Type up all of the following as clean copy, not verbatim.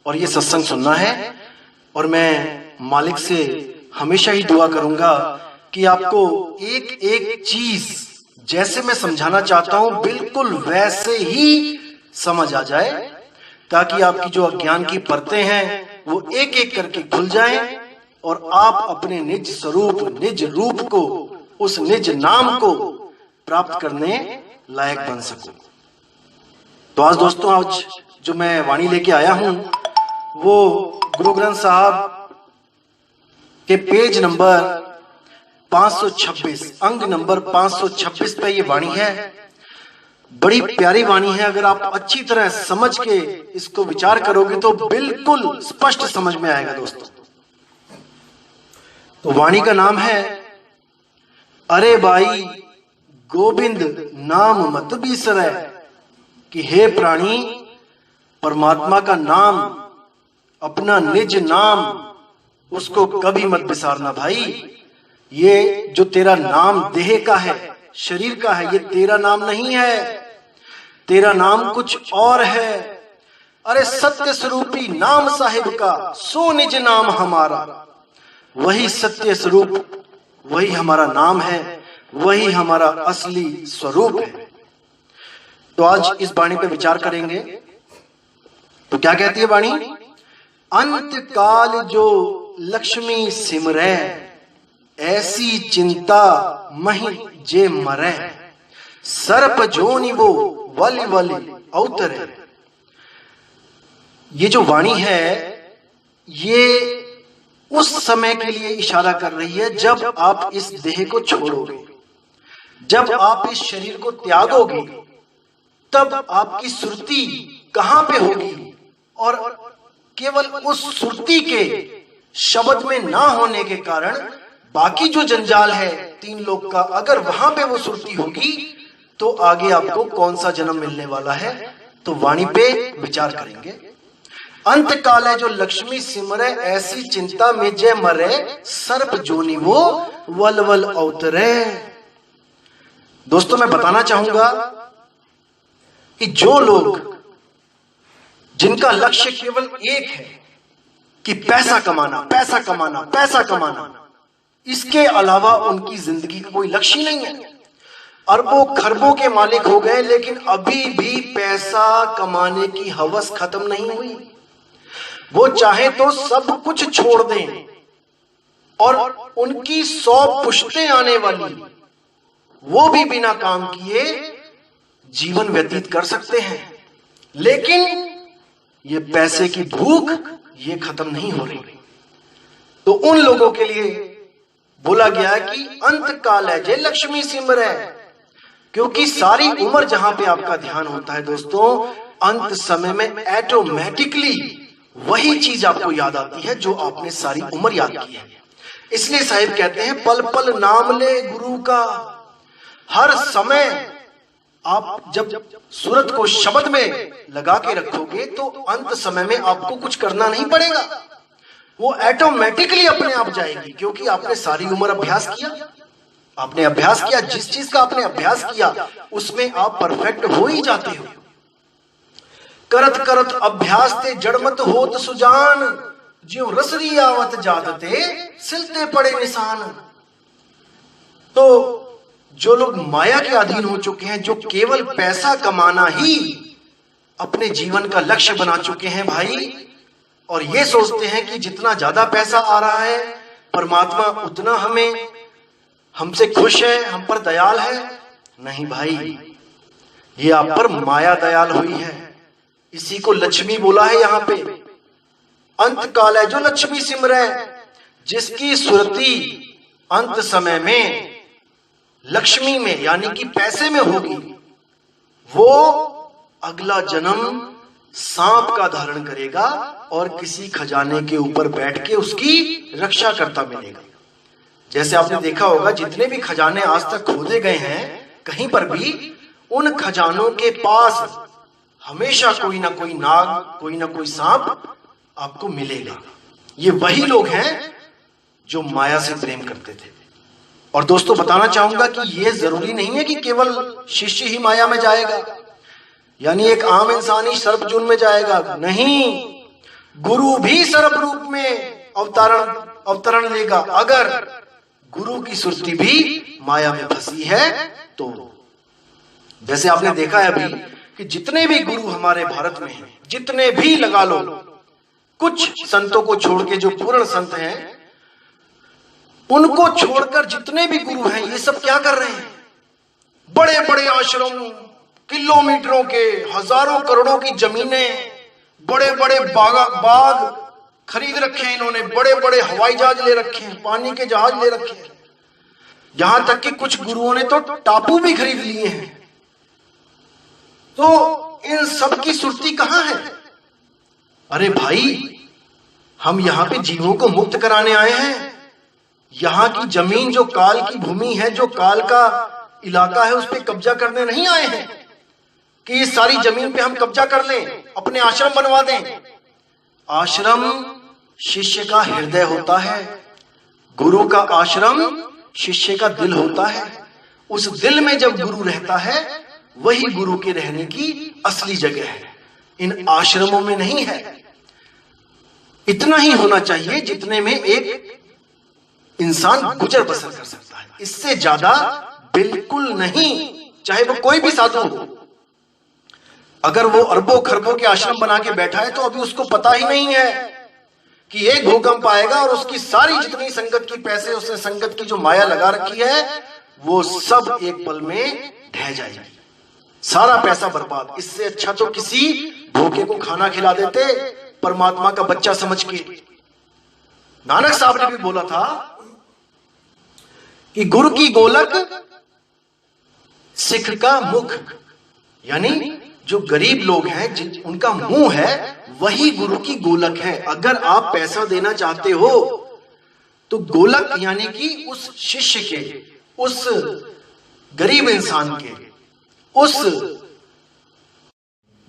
और ये सत्संग सुनना है। और मैं मालिक से हमेशा ही दुआ करूंगा कि आपको एक एक चीज जैसे मैं समझाना चाहता हूं बिल्कुल वैसे ही समझ आ जाए, ताकि आपकी जो अज्ञान की परतें हैं वो एक एक करके खुल जाएं और आप अपने निज स्वरूप, निज रूप को, उस निज नाम को प्राप्त करने लायक बन सको। तो आज दोस्तों, आज जो मैं वाणी लेके आया हूं वो गुरु ग्रंथ साहब के पेज नंबर 526, अंग नंबर 526 पे ये वाणी है। बड़ी प्यारी वाणी है। अगर आप अच्छी तरह समझ के इसको विचार करोगे तो बिल्कुल स्पष्ट समझ में आएगा दोस्तों। तो वाणी का नाम है, अरे भाई गोविंद नाम मत बिसरै, कि हे प्राणी परमात्मा का नाम, अपना निज नाम, उसको कभी मत बिसारना भाई। ये जो तेरा नाम देह का है, शरीर का है, ये तेरा नाम नहीं है, तेरा नाम कुछ और है। अरे सत्य स्वरूपी नाम साहिब का, सो निज नाम हमारा। वही सत्य स्वरूप, वही हमारा नाम है, वही हमारा असली स्वरूप है। तो आज इस वाणी पे विचार करेंगे। तो क्या कहती है वाणी? अंत काल जो लक्ष्मी सिमरै, ऐसी चिंता महि जे मरै, सर्प जोनि वो वलि वलि अवतरै। ये जो वाणी है ये उस समय के लिए इशारा कर रही है जब आप इस देह को छोड़ोगे, जब आप इस शरीर को त्यागोगे, तब आपकी सुरती कहां पे होगी। और केवल उस सुरती के शब्द में ना होने के कारण बाकी जो जंजाल है तीन लोक का, अगर वहां पे वो सुरती होगी तो आगे आपको कौन सा जन्म मिलने वाला है। तो वाणी पे विचार करेंगे। अंत काल है जो लक्ष्मी सिमरै, ऐसी चिंता में जय मरे, सर्प जोनि वो वल वल अवतरै। दोस्तों मैं बताना चाहूंगा कि जो लोग, जिनका लक्ष्य केवल एक है कि पैसा कमाना, पैसा कमाना, पैसा कमाना, इसके अलावा उनकी जिंदगी का कोई लक्ष्य नहीं है। अरबों खरबों के मालिक हो गए लेकिन अभी भी पैसा कमाने की हवस खत्म नहीं हुई। वो चाहे तो सब कुछ छोड़ दें और उनकी 100 पुश्तें आने वाली, वो भी बिना काम किए जीवन व्यतीत कर सकते हैं। लेकिन ये पैसे की भूख ये खत्म नहीं हो रही। तो उन लोगों के लिए बोला गया कि अंत काल है जे लक्ष्मी सिमरै, क्योंकि सारी उम्र जहां पे आपका ध्यान होता है दोस्तों, अंत समय में ऑटोमेटिकली वही चीज आपको याद आती है जो आपने सारी उम्र याद की है। इसलिए साहिब कहते हैं पल पल नाम ले गुरु का। हर समय आप जब सूरत को शब्द में लगा के रखोगे तो अंत समय में आपको कुछ करना नहीं पड़ेगा, वो ऑटोमेटिकली अपने आप जाएगी, क्योंकि आपने सारी उम्र अभ्यास किया। आपने अभ्यास किया, जिस चीज का आपने अभ्यास किया उसमें आप परफेक्ट हो ही जाते हो। करत करत अभ्यास ते जड़मत होत सुजान, ज्यों रसरी आवत जादते सिलते पड़े निशान। तो जो लोग माया के अधीन हो चुके हैं, जो केवल पैसा कमाना ही अपने जीवन का लक्ष्य बना चुके हैं भाई, और ये सोचते हैं कि जितना ज्यादा पैसा आ रहा है परमात्मा उतना हमसे खुश है, हम पर दयाल है। नहीं भाई, ये आप पर माया दयाल हुई है। इसी को लक्ष्मी बोला है यहाँ पे। अंत काल है जो लक्ष्मी सिमरै, जिसकी सुरती अंत समय में लक्ष्मी में यानी कि पैसे में होगी, वो अगला जन्म सांप का धारण करेगा और किसी खजाने के ऊपर बैठ के उसकी रक्षा करता मिलेगा। जैसे आपने देखा होगा जितने भी खजाने आज तक खोदे गए हैं कहीं पर भी, उन खजानों के पास हमेशा कोई ना कोई नाग, कोई ना कोई सांप आपको मिलेगा। ये वही लोग हैं जो माया से प्रेम करते थे। और दोस्तों बताना चाहूंगा कि ये जरूरी नहीं है कि केवल शिष्य ही माया में जाएगा, यानी एक आम इंसान ही सर्प जून में जाएगा। नहीं, गुरु भी सर्प रूप में अवतरण लेगा अगर गुरु की सुरती भी माया में फंसी है तो। जैसे आपने देखा है अभी कि जितने भी गुरु हमारे भारत में हैं, जितने भी लगा लो, कुछ संतों को छोड़ के जो पूर्ण संत हैं, उनको छोड़कर जितने भी गुरु हैं, ये सब क्या कर रहे हैं? बड़े बड़े आश्रम, किलोमीटरों के, हजारों करोड़ों की जमीनें, बड़े बड़े बाग खरीद रखे हैं इन्होंने, बड़े बड़े हवाई जहाज ले रखे हैं, पानी के जहाज ले रखे हैं, यहां तक कि कुछ गुरुओं ने तो टापू भी खरीद लिए हैं। तो इन सब की सुरती कहां है? अरे भाई, हम यहां पे जीवों को मुक्त कराने आए हैं। यहां की जमीन जो काल की भूमि है, जो काल का इलाका है, उस पे कब्जा करने नहीं आए हैं कि इस सारी जमीन पे हम कब्जा कर लें, अपने आश्रम बनवा दें। आश्रम शिष्य का हृदय होता है, गुरु का आश्रम शिष्य का दिल होता है। उस दिल में जब गुरु रहता है, वही गुरु के रहने की असली जगह है, इन आश्रमों में नहीं है। इतना ही होना चाहिए जितने में एक इंसान गुजर बसर कर सकता है, इससे ज्यादा बिल्कुल नहीं। चाहे वो कोई भी साधु हो, अगर वो अरबों खरबों के आश्रम बना के बैठा है तो अभी उसको पता ही नहीं है कि एक भूकंप आएगा और उसकी सारी जितनी संगत की पैसे, उसने संगत की जो माया लगा रखी है, वो सब एक पल में ढह जाएगी, सारा पैसा बर्बाद। इससे अच्छा तो किसी भूखे को खाना खिला देते, परमात्मा का बच्चा समझ के। नानक साहब ने भी बोला था कि गुरु की गोलक, सिख का मुख, यानी जो गरीब लोग हैं, उनका मुंह है, वही गुरु की गोलक है। अगर आप पैसा देना चाहते हो तो गोलक यानी कि उस शिष्य के, उस गरीब इंसान के, उस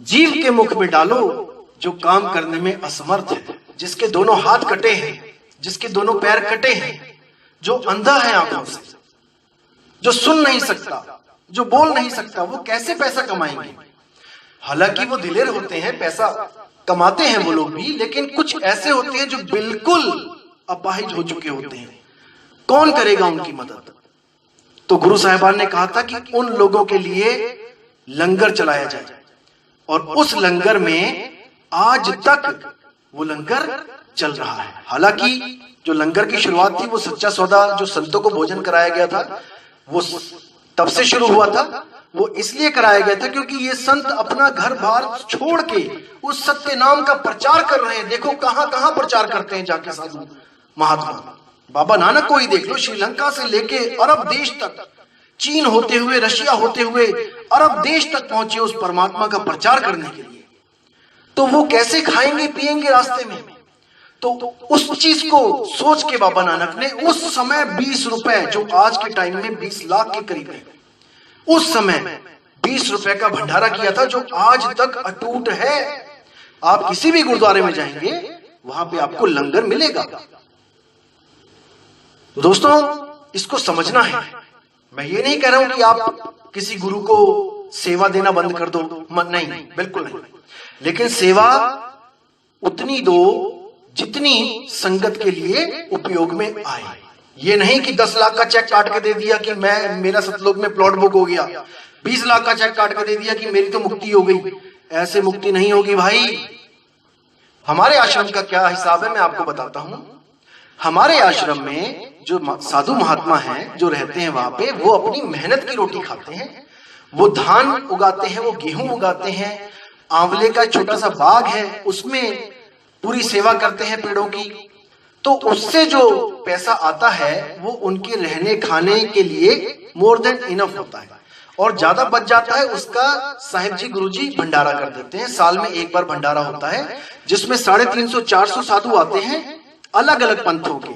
जीव के मुख में डालो जो काम करने में असमर्थ है, जिसके दोनों हाथ कटे हैं, जिसके दोनों पैर कटे हैं, जो अंधा है आंखों से, जो सुन नहीं सकता, जो बोल नहीं सकता। वो कैसे पैसा कमाएंगे? हालांकि वो दिलेर होते हैं, पैसा कमाते हैं वो लोग भी, लेकिन कुछ ऐसे होते हैं जो बिल्कुल अपाहिज हो चुके होते हैं। कौन करेगा उनकी मदद? तो गुरु साहिबान ने कहा था कि उन लोगों के लिए लंगर चलाया जाए, और उस लंगर में आज तक वो लंगर चल रहा है। हालांकि जो लंगर की शुरुआत थी, वो सच्चा सौदा जो संतों को भोजन कराया गया था, वो तब से शुरू हुआ था। वो इसलिए कराया गया था क्योंकि ये संत अपना घर बार छोड़ के उस सत्य नाम का प्रचार कर रहे हैं। देखो कहां कहां प्रचार करते हैं जाके साधु महात्मा। बाबा नानक को ही देख लो, श्रीलंका से लेके अरब देश तक, चीन होते हुए, रशिया होते हुए अरब देश तक पहुंचे उस परमात्मा का प्रचार करने के लिए। तो वो कैसे खाएंगे पिएंगे रास्ते में? तो उस चीज को सोच के बाबा नानक ने उस समय 20 रुपए, जो आज के टाइम में 20 लाख के करीब है, उस समय 20 रुपए का भंडारा किया था, जो आज तक अटूट है। आप किसी भी गुरुद्वारे में जाएंगे, वहां पे आपको लंगर मिलेगा। दोस्तों, इसको समझना है। मैं ये नहीं कह रहा हूं कि आप किसी गुरु को सेवा देना बंद कर दो, नहीं, बिल्कुल नहीं। लेकिन सेवा उतनी दो जितनी संगत के लिए उपयोग में आए। ये नहीं कि 10 लाख का चेक काट के दे दिया कि मेरा सतलोक में प्लॉट बुक हो गया, 20 लाख का चेक काट के दे दिया कि मेरी तो मुक्ति हो गई। ऐसे मुक्ति नहीं होगी भाई। हमारे आश्रम का क्या हिसाब है मैं आपको बताता हूं। हमारे आश्रम में जो साधु महात्मा हैं, जो रहते हैं वहां पे, वो अपनी मेहनत की रोटी खाते हैं। वो धान उगाते हैं, वो गेहूं उगाते हैं, आंवले का छोटा सा बाग है, उसमें पूरी सेवा करते हैं पेड़ों की। तो उससे जो पैसा आता है वो उनके रहने खाने के लिए मोर देन इनफ होता है, और ज्यादा बच जाता है उसका साहिब जी गुरुजी भंडारा कर देते हैं। साल में एक बार भंडारा होता है, जिसमें 350-400 साधु आते हैं, अलग अलग पंथों के,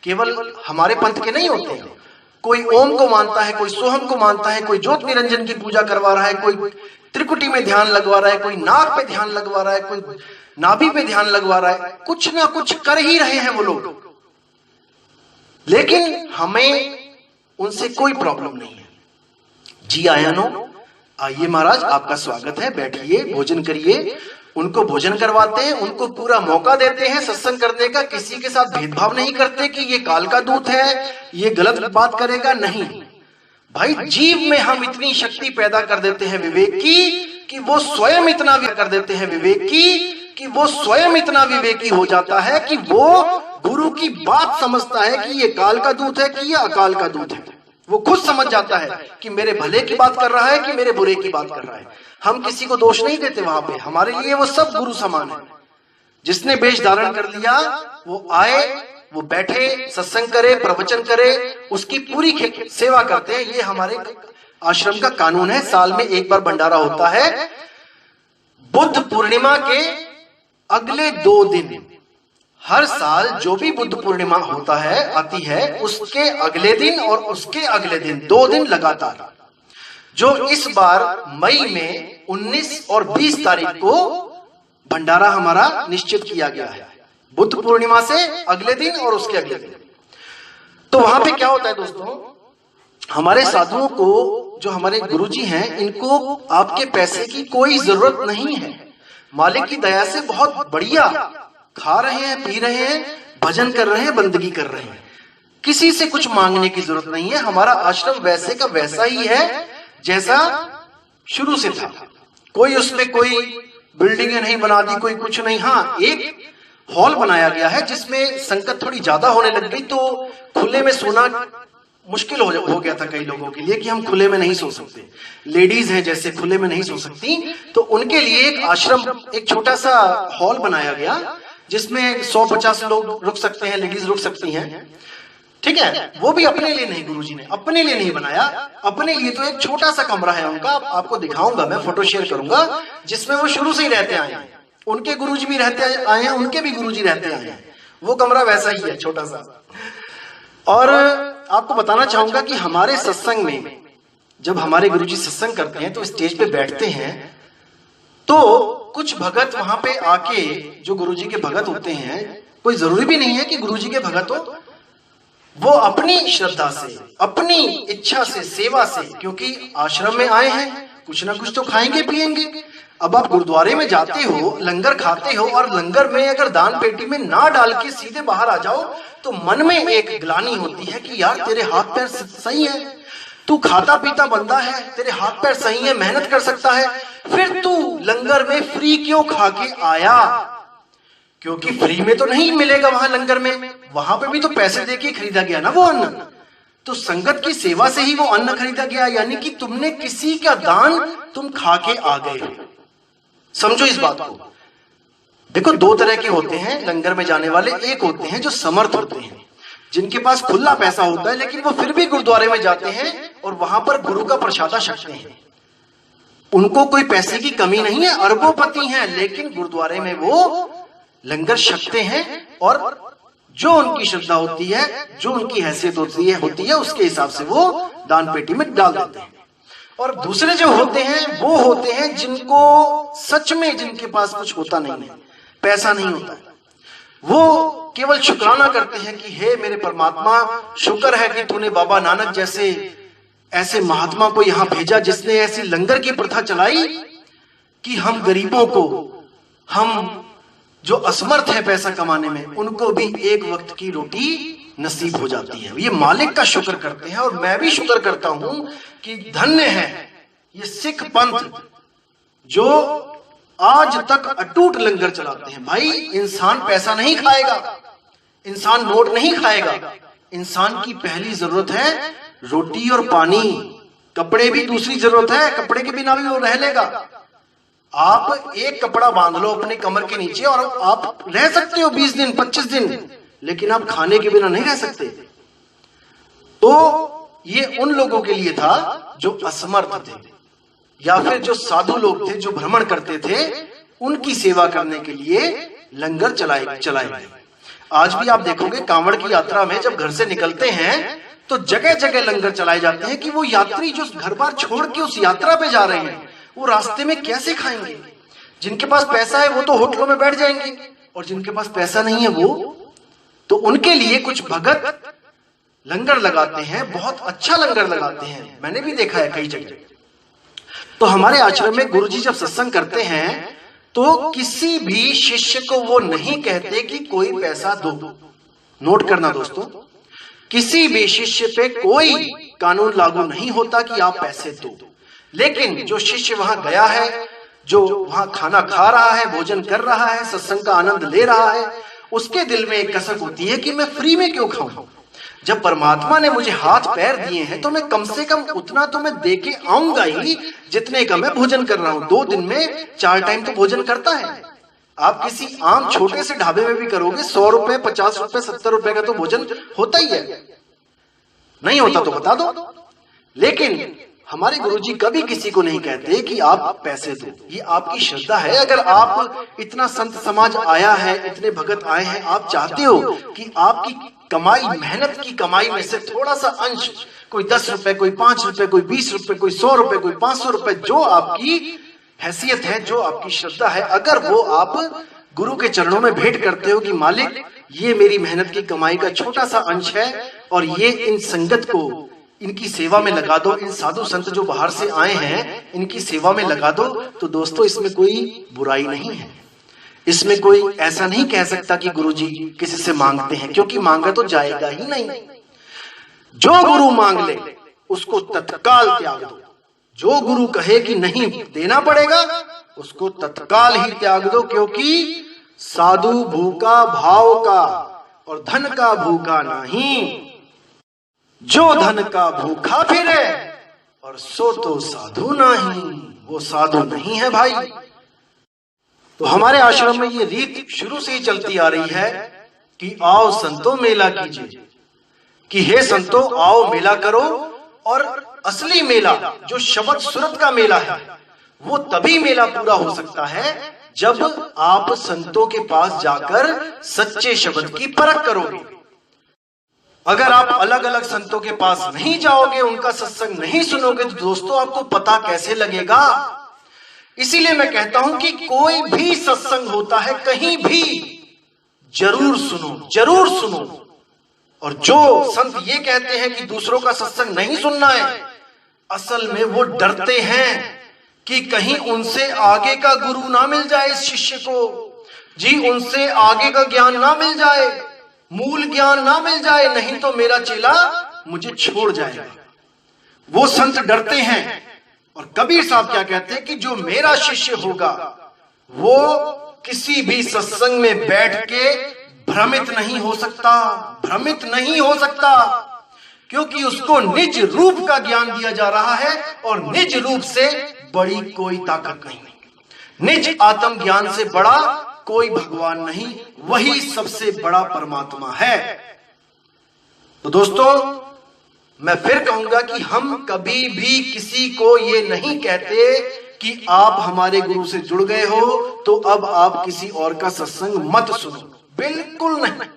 केवल हमारे पंथ के नहीं होते हैं। कोई ओम को मानता है, कोई सोहम को मानता है, कोई ज्योत निरंजन की पूजा करवा रहा है, कोई त्रिकुटी में ध्यान लगवा रहा है, कोई नाक पे ध्यान लगवा रहा है, कोई नाभि पे ध्यान लगवा रहा है। कुछ ना कुछ कर ही रहे हैं वो लोग, लेकिन हमें उनसे कोई प्रॉब्लम नहीं है। जी आयानो, आइए महाराज, आपका स्वागत है, बैठिए, भोजन करिए। उनको भोजन करवाते हैं, उनको पूरा मौका देते हैं सत्संग करने का, किसी के साथ भेदभाव नहीं करते कि ये काल का दूत है, ये गलत बात करेगा, नहीं भाई। जीव में हम इतनी शक्ति पैदा कर देते हैं विवेक की कि वो स्वयं इतना कर देते हैं विवेक की कि वो स्वयं इतना विवेकी हो जाता है कि वो गुरु की बात समझता है कि ये काल का दूत है कि ये अकाल का दूत है। वो खुद समझ जाता है कि मेरे भले की बात कर रहा है कि मेरे बुरे की बात कर रहा है। हम किसी को दोष नहीं देते वहां पे, हमारे लिए वो सब गुरु समान है। जिसने वेश धारण कर लिया वो आए, वो बैठे, सत्संग करे, प्रवचन करे, उसकी पूरी सेवा करते हैं। ये हमारे आश्रम का कानून है। साल में एक बार भंडारा होता है। बुद्ध पूर्णिमा के अगले 2 दिन, हर साल जो भी बुद्ध पूर्णिमा होता है आती है, उसके अगले दिन और उसके अगले दिन 2 दिन लगातार, जो इस बार मई में 19 और 20 तारीख को भंडारा हमारा निश्चित किया गया है। बुद्ध पूर्णिमा से अगले दिन और उसके अगले दिन। तो वहां पे क्या होता है दोस्तों, हमारे साधुओं को, जो हमारे गुरुजी हैं, इनको आपके पैसे की कोई जरूरत नहीं है। मालिक की दया से बहुत बढ़िया खा रहे हैं, पी रहे हैं, भजन कर रहे हैं, बंदगी कर रहे हैं। किसी से कुछ मांगने की जरूरत नहीं है। हमारा आश्रम वैसे का वैसा ही है जैसा शुरू से था। कोई उसमें कोई बिल्डिंगें नहीं बना दी, कोई कुछ नहीं। हाँ, एक हॉल बनाया गया है जिसमें संकट थोड़ी ज्यादा होने लग गई, तो खुले में सोना मुश्किल हो गया था कई लोगों के लिए कि हम खुले में नहीं सो सकते। लेडीज हैं जैसे खुले में नहीं सो सकती, तो उनके लिए एक आश्रम, एक छोटा सा हॉल बनाया गया जिसमें 100-50 लोग रुक सकते हैं, लेडीज रुक सकती हैं। ठीक है, वो भी अपने लिए नहीं, गुरुजी ने अपने लिए नहीं बनाया। अपने लिए तो एक छोटा सा कमरा है उनका, आपको दिखाऊंगा, मैं फोटो शेयर करूंगा, जिसमें वो शुरू से ही रहते आए हैं। उनके गुरुजी भी रहते आए हैं, उनके भी गुरुजी रहते आए हैं। वो कमरा वैसा ही है, छोटा सा। और आपको बताना चाहूंगा कि हमारे सत्संग में जब हमारे गुरुजी सत्संग करते हैं तो स्टेज पे बैठते हैं, तो कुछ भगत वहां पे आके, जो गुरुजी के भगत होते हैं, कोई जरूरी भी नहीं है कि गुरुजी के भगत हो, वो अपनी श्रद्धा से, अपनी इच्छा से, सेवा से, क्योंकि आश्रम में आए हैं, कुछ ना कुछ तो खाएंगे पिएंगे। अब आप गुरुद्वारे में जाते हो, लंगर खाते हो, और लंगर में अगर दान पेटी में ना डाल के सीधे बाहर आ जाओ, तो मन में एक ग्लानि होती है कि यार तेरे हाथ पैर सही है, तू खाता पीता बंदा है, तेरे हाथ पैर सही है, मेहनत कर सकता है, फिर तू लंगर में फ्री क्यों खा के आया? क्योंकि फ्री में तो नहीं मिलेगा वहां लंगर में, वहां पे भी तो पैसे देके खरीदा गया ना वो अन्न। तो संगत की सेवा से ही वो अन्न खरीदा गया, यानी कि तुमने किसी का दान तुम खा के आ गए। समझो इस बात को। देखो, 2 तरह के होते हैं लंगर में जाने वाले। एक होते हैं जो समर्थ होते हैं, जिनके पास खुला पैसा होता है, लेकिन वो फिर भी गुरुद्वारे में जाते हैं और वहां पर गुरु का प्रसादा छकते हैं। उनको कोई पैसे की कमी नहीं है, अरबोपति हैं, लेकिन गुरुद्वारे में वो लंगर छकते हैं और जो उनकी श्रद्धा होती है, जो उनकी हैसियत होती है उसके हिसाब से वो दान पेटी में डाल देते हैं। और दूसरे जो होते हैं वो होते हैं जिनको सच में, जिनके पास कुछ होता नहीं है, पैसा नहीं होता है, वो केवल शुक्राना करते हैं कि हे मेरे परमात्मा, शुक्र है कि तूने बाबा नानक जैसे ऐसे महात्मा को यहाँ भेजा, जिसने ऐसी लंगर की प्रथा चलाई कि हम गरीबों को, हम जो असमर्थ है पैसा कमाने में, उनको भी एक वक्त की रोटी नसीब हो जाती है। ये मालिक का शुक्र करते हैं। और मैं भी शुक्र करता हूं कि धन्य है ये सिख पंथ जो आज तक अटूट लंगर चलाते हैं। भाई, इंसान पैसा नहीं खाएगा, इंसान नोट नहीं खाएगा, इंसान की पहली जरूरत है रोटी और पानी। कपड़े भी दूसरी जरूरत है, कपड़े के बिना भी वो रह लेगा। आप एक कपड़ा बांध लो अपने कमर के नीचे और आप रह सकते हो 20 दिन 25 दिन, लेकिन आप खाने के बिना नहीं रह सकते। तो ये उन लोगों के लिए था जो असमर्थ थे, या फिर जो साधु लोग थे जो भ्रमण करते थे, उनकी सेवा करने के लिए लंगर चलाए गए। आज भी आप देखोगे कांवड़ की यात्रा में जब घर से निकलते हैं तो जगह जगह लंगर चलाए जाते हैं कि वो यात्री जो घर बार छोड़ के उस यात्रा पे जा रहे हैं, वो रास्ते में कैसे खाएंगे। जिनके पास पैसा है वो तो होटलों में बैठ जाएंगे, और जिनके पास पैसा नहीं है वो, तो उनके लिए कुछ भगत लंगर लगाते हैं, बहुत अच्छा लंगर लगाते हैं, मैंने भी देखा है कई जगह। तो हमारे आश्रम में गुरुजी जब सत्संग करते हैं तो किसी भी शिष्य को वो नहीं कहते कि कोई पैसा दो। नोट करना दोस्तों, किसी भी शिष्य पे कोई कानून लागू नहीं होता कि आप पैसे दो। लेकिन जो शिष्य वहां गया है, जो वहां खाना खा रहा है, भोजन कर रहा है, सत्संग का आनंद ले रहा है, उसके दिल में एक कसक होती है कि मैं फ्री में क्यों खाऊं। जब परमात्मा ने मुझे हाथ पैर दिए हैं तो मैं कम से कम उतना तो मैं दे के आऊंगा ही जितने का मैं भोजन कर रहा हूं। 2 दिन में 4 टाइम तो भोजन करता है। आप किसी आम छोटे से ढाबे में भी करोगे 100 रुपए, 50 रुपए, 70 रुपए का तो भोजन होता ही है। नहीं होता तो बता दो। लेकिन हमारे गुरुजी कभी किसी को नहीं कहते कि आप पैसे दो। ये आपकी श्रद्धा है। अगर आप इतना संत समाज आया है, इतने भगत आए हैं, आप चाहते हो कि आपकी कमाई, मेहनत की कमाई में से थोड़ा सा अंश, कोई 10 रुपए, कोई 5 रुपए, कोई 20 रुपए, कोई 100 रुपए, कोई 500 रुपए, जो आपकी हैसियत है, जो आपकी श्रद्धा है, अगर वो आप गुरु के चरणों में भेंट करते हो कि मालिक ये मेरी मेहनत की कमाई का छोटा सा अंश है और ये इन संगत को इनकी सेवा में लगा दो, इन साधु संत जो बाहर से आए हैं इनकी सेवा में लगा दो, तो दोस्तों इसमें कोई बुराई नहीं है। इसमें कोई ऐसा नहीं कह सकता कि गुरुजी किसी से मांगते हैं, क्योंकि मांगा तो जाएगा ही नहीं। जो गुरु मांग ले उसको तत्काल त्याग दो। जो गुरु कहे कि नहीं देना पड़ेगा उसको तत्काल ही त्याग दो, क्योंकि साधु भूखा भाव का और धन का भूखा नहीं। जो धन का भूखा फिरे और सो तो साधु नहीं, वो साधु नहीं है भाई। तो हमारे आश्रम में ये रीत शुरू से ही चलती आ रही है कि आओ संतो मेला कीजिए, कि हे संतो आओ मेला करो। और असली मेला जो शब्द सूरत का मेला है वो तभी मेला पूरा हो सकता है जब आप संतों के पास जाकर सच्चे शब्द की परख करोगे। अगर आप अलग अलग संतों के पास नहीं जाओगे, उनका सत्संग नहीं सुनोगे, तो दोस्तों आपको पता कैसे लगेगा। इसीलिए मैं कहता हूं कि कोई भी सत्संग होता है कहीं भी जरूर सुनो, जरूर सुनो। और जो संत ये कहते हैं कि दूसरों का सत्संग नहीं सुनना है, असल में वो डरते हैं कि कहीं उनसे आगे का गुरु ना मिल जाए इस शिष्य को, जी उनसे आगे का ज्ञान ना मिल जाए, मूल ज्ञान ना मिल जाए, नहीं तो मेरा चेला मुझे छोड़ जाएगा। वो संत डरते हैं। और कबीर साहब क्या कहते हैं कि जो मेरा शिष्य होगा वो किसी भी सत्संग में बैठ के भ्रमित नहीं हो सकता, भ्रमित नहीं हो सकता, क्योंकि उसको निज रूप का ज्ञान दिया जा रहा है और निज रूप से बड़ी कोई ताकत नहीं। निज आत्म ज्ञान से बड़ा कोई भगवान नहीं, वही सबसे बड़ा परमात्मा है। तो दोस्तों मैं फिर कहूंगा कि हम कभी भी किसी को ये नहीं कहते कि आप हमारे गुरु से जुड़ गए हो तो अब आप किसी और का सत्संग मत सुनो, बिल्कुल नहीं।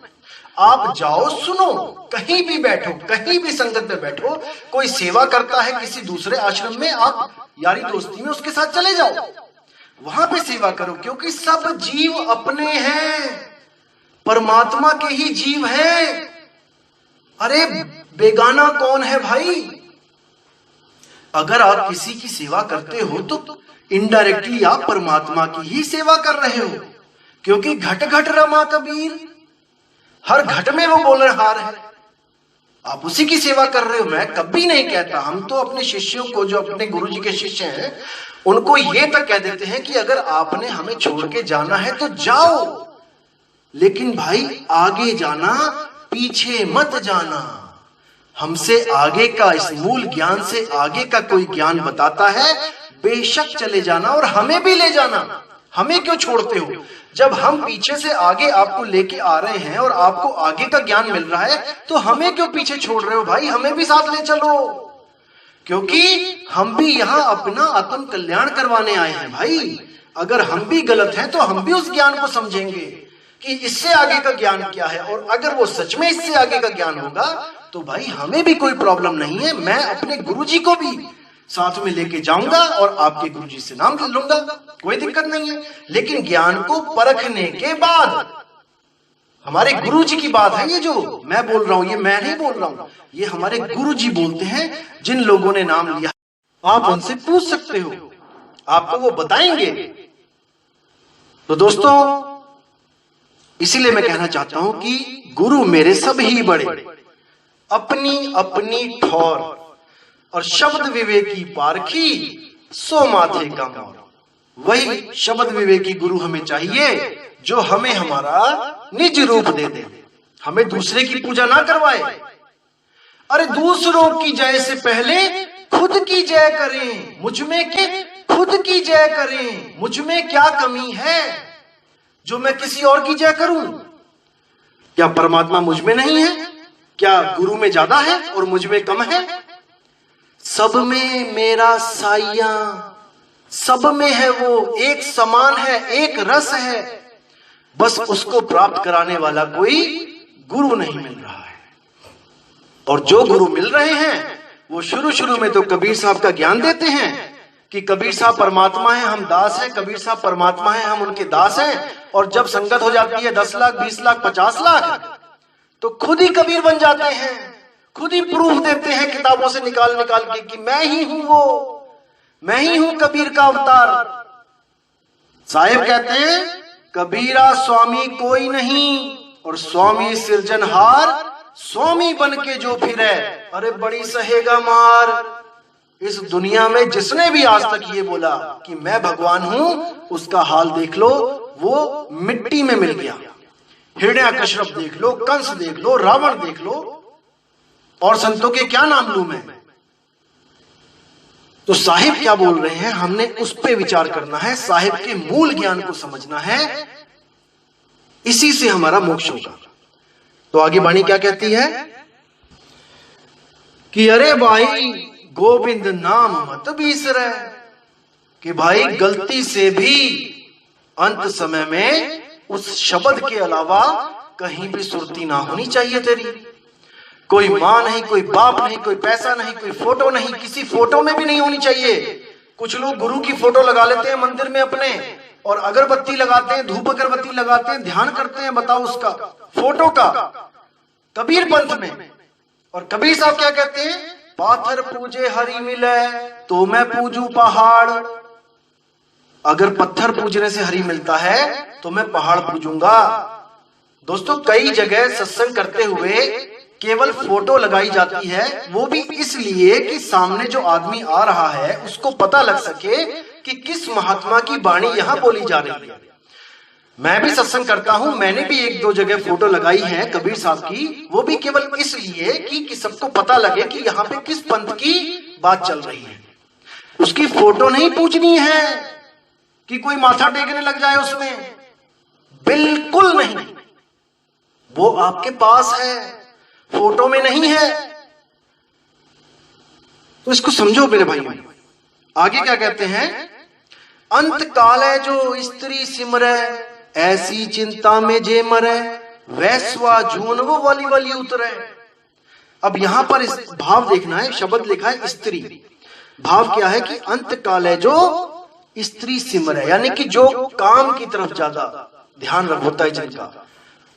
आप जाओ सुनो, कहीं भी बैठो, कहीं भी संगत में बैठो, कोई सेवा करता है किसी दूसरे आश्रम में, आप यारी दोस्ती में उसके साथ चले जाओ, वहां पे सेवा करो, क्योंकि सब जीव अपने हैं, परमात्मा के ही जीव हैं। अरे बेगाना कौन है भाई। अगर आप किसी की सेवा करते हो तो इनडायरेक्टली आप परमात्मा की ही सेवा कर रहे हो, क्योंकि घट घट रमा कबीर, हर घट में वो बोल हार है, आप उसी की सेवा कर रहे हो। मैं कभी नहीं कहता, हम तो अपने शिष्यों को, जो अपने गुरु जी के शिष्य हैं, उनको ये तक कह देते हैं कि अगर आपने हमें छोड़ के जाना है तो जाओ, लेकिन भाई आगे जाना, पीछे मत जाना। हमसे आगे का, इस मूल ज्ञान से आगे का कोई ज्ञान बताता है, बेशक चले जाना और हमें भी ले जाना। हमें क्यों छोड़ते हो? जब हम पीछे से आगे आपको लेके आ रहे हैं और आपको आगे का ज्ञान मिल रहा है, तो हमें क्यों पीछे छोड़ रहे हो भाई? हमें भी साथ ले चलो, क्योंकि हम भी यहाँ अपना आत्म कल्याण करवाने आए हैं भाई। अगर हम भी गलत हैं तो हम भी उस ज्ञान को समझेंगे कि इससे आगे का ज्ञान क्या है, और अगर वो सच में इससे आगे का ज्ञान होगा तो भाई हमें भी कोई प्रॉब्लम नहीं है। मैं अपने गुरुजी को भी साथ में लेके जाऊंगा और आपके गुरुजी से नाम लूंगा, कोई दिक्कत नहीं है। लेकिन ज्ञान को परखने के बाद, हमारे गुरुजी की बात है ये, जो मैं बोल रहा हूं ये मैं नहीं बोल रहा हूं, ये हमारे गुरुजी बोलते हैं। जिन लोगों ने नाम लिया आप उनसे पूछ सकते हो, आपको वो बताएंगे। तो दोस्तों, इसीलिए मैं कहना चाहता हूं कि गुरु मेरे सब ही बड़े, अपनी अपनी ठौर, और शब्द विवेकी पारखी, सो माथे का मोर। वही शब्द विवेकी गुरु हमें चाहिए जो हमें हमारा निज रूप दे दे, हमें दूसरे की पूजा ना करवाए। अरे दूसरों की जय से पहले खुद की जय करें, मुझ में के खुद की जय करें। मुझ में क्या कमी है जो मैं किसी और की जय करूं? क्या परमात्मा मुझ में नहीं है? क्या गुरु में ज्यादा है और मुझ में कम है? सब में मेरा साइया, सब में है वो, एक समान है, एक रस है, बस उसको प्राप्त कराने वाला कोई गुरु नहीं मिल रहा है। और जो गुरु मिल रहे हैं वो शुरू शुरू में तो कबीर साहब का ज्ञान देते हैं कि कबीर साहब परमात्मा है, हम दास हैं, कबीर साहब परमात्मा है, हम उनके दास हैं। और जब संगत हो जाती है 10 लाख, 20 लाख, 50 लाख, तो खुद ही कबीर बन जाते हैं, खुद ही प्रूफ देते हैं किताबों से निकाल निकाल के कि मैं ही हूं वो, मैं ही हूं कबीर का अवतार। साहिब कहते हैं कबीरा स्वामी कोई नहीं, और स्वामी सिरजनहार, स्वामी बन के जो फिरे, अरे बड़ी सहेगा मार। इस दुनिया में जिसने भी आज तक ये बोला कि मैं भगवान हूं, उसका हाल देख लो, वो मिट्टी में मिल गया। हिरण्याकश्यप देख लो, कंस देख लो, रावण देख लो, और संतों के क्या नाम लूं मैं। तो साहिब क्या बोल रहे हैं, हमने उस पे विचार करना है, साहिब के मूल ज्ञान को समझना है, इसी से हमारा मोक्ष होगा। तो आगे वाणी क्या कहती है कि अरे भाई गोविंद नाम मत बिसरे, कि भाई गलती से भी अंत समय में उस शब्द के अलावा कहीं भी सुरती ना होनी चाहिए तेरी। कोई माँ नहीं, कोई बाप नहीं, कोई पैसा नहीं, कोई फोटो नहीं, किसी फोटो में भी नहीं होनी चाहिए। कुछ लोग गुरु की फोटो लगा लेते हैं मंदिर में अपने, और अगरबत्ती लगाते हैं, धूप अगरबत्ती लगाते हैं, ध्यान करते हैं, बताओ उसका फोटो का, कबीर पंथ में। और कबीर साहब क्या कहते हैं, पाथर पूजे हरि मिले तो मैं पूजू पहाड़। अगर पत्थर पूजने से हरि मिलता है तो मैं पहाड़ पूजूंगा। दोस्तों, कई जगह सत्संग करते हुए केवल फोटो लगाई जाती है, वो भी इसलिए कि सामने जो आदमी आ रहा है उसको पता लग सके कि किस महात्मा की वाणी यहां बोली जा रही है। मैं भी सत्संग करता हूं, मैंने भी 1-2 जगह फोटो लगाई है कबीर साहब की, वो भी केवल इसलिए कि सबको पता लगे कि यहाँ पे किस पंथ की बात चल रही है। उसकी फोटो नहीं पूजनी है कि कोई माथा टेकने लग जाए उसमें, बिल्कुल नहीं। वो आपके पास है, फोटो में नहीं है। तो इसको समझो मेरे भाई। आगे क्या कहते हैं, अंत काल है जो स्त्री सिमरे, ऐसी चिंता में जे मरे, वैश्वा जून वो वाली वाली उतरे। अब यहां पर इस भाव देखना है, शब्द लिखा है स्त्री, भाव क्या है कि अंत काल है जो स्त्री सिमरे, यानी कि जो काम की तरफ ज्यादा ध्यान होता है जिनका,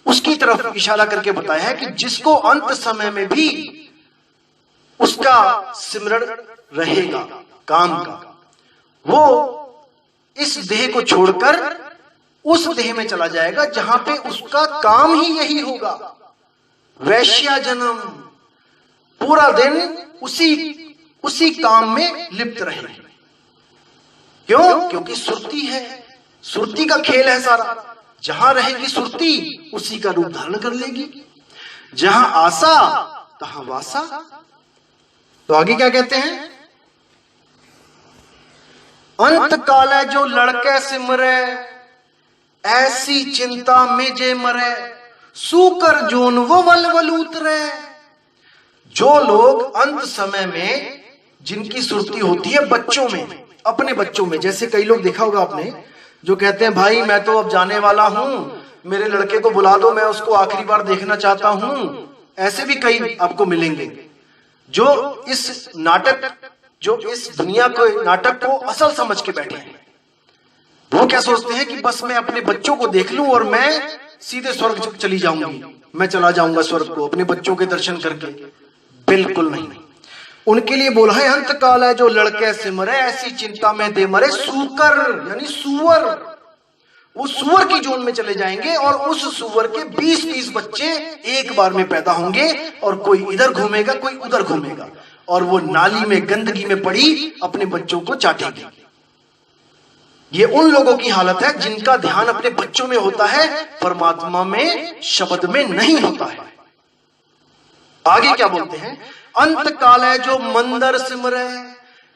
उसकी तरफ इशारा करके बताया है कि जिसको अंत समय में भी उसका सिमरण रहेगा काम का, वो इस देह को छोड़कर उस देह में चला जाएगा जहां पे उसका काम ही यही होगा, वैश्या जन्म। पूरा दिन उसी काम में लिप्त रहे। क्यों? क्योंकि सुरती है, सुरती का खेल है सारा। जहां रहेगी सुरती उसी का रूप धारण कर लेगी, जहां आशा तहां वासा। तो आगे क्या कहते हैं, अंत काल है जो लड़के सिमरे, ऐसी चिंता में जे मरे, सूकर जोन वो वल उतरे। जो लोग अंत समय में जिनकी सुरती होती है बच्चों में, अपने बच्चों में, जैसे कई लोग देखा होगा आपने जो कहते हैं भाई मैं तो अब जाने वाला हूं, मेरे लड़के को बुला दो, मैं उसको आखिरी बार देखना चाहता हूं। ऐसे भी कई आपको मिलेंगे जो इस नाटक, जो इस दुनिया को, नाटक को असल समझ के बैठे हैं। वो क्या सोचते हैं कि बस मैं अपने बच्चों को देख लूं और मैं सीधे स्वर्ग चली जाऊंगी, मैं चला जाऊंगा स्वर्ग को अपने बच्चों के दर्शन करके। बिल्कुल नहीं। उनके लिए बोला है अंत काल है जो लड़के सिमरे, ऐसी चिंता में दे मरे, सूकर यानी सुअर वो सुअर की जोन में चले जाएंगे और उस सुअर के 20-20 बच्चे एक बार में पैदा होंगे और कोई इधर घूमेगा, कोई उधर घूमेगा और वो नाली में गंदगी में पड़ी अपने बच्चों को चाटेगी। ये उन लोगों की हालत है जिनका ध्यान अपने बच्चों में होता है, परमात्मा में, शब्द में नहीं होता है। आगे क्या बोलते हैं, अंत काल है जो मंदर सिमरे,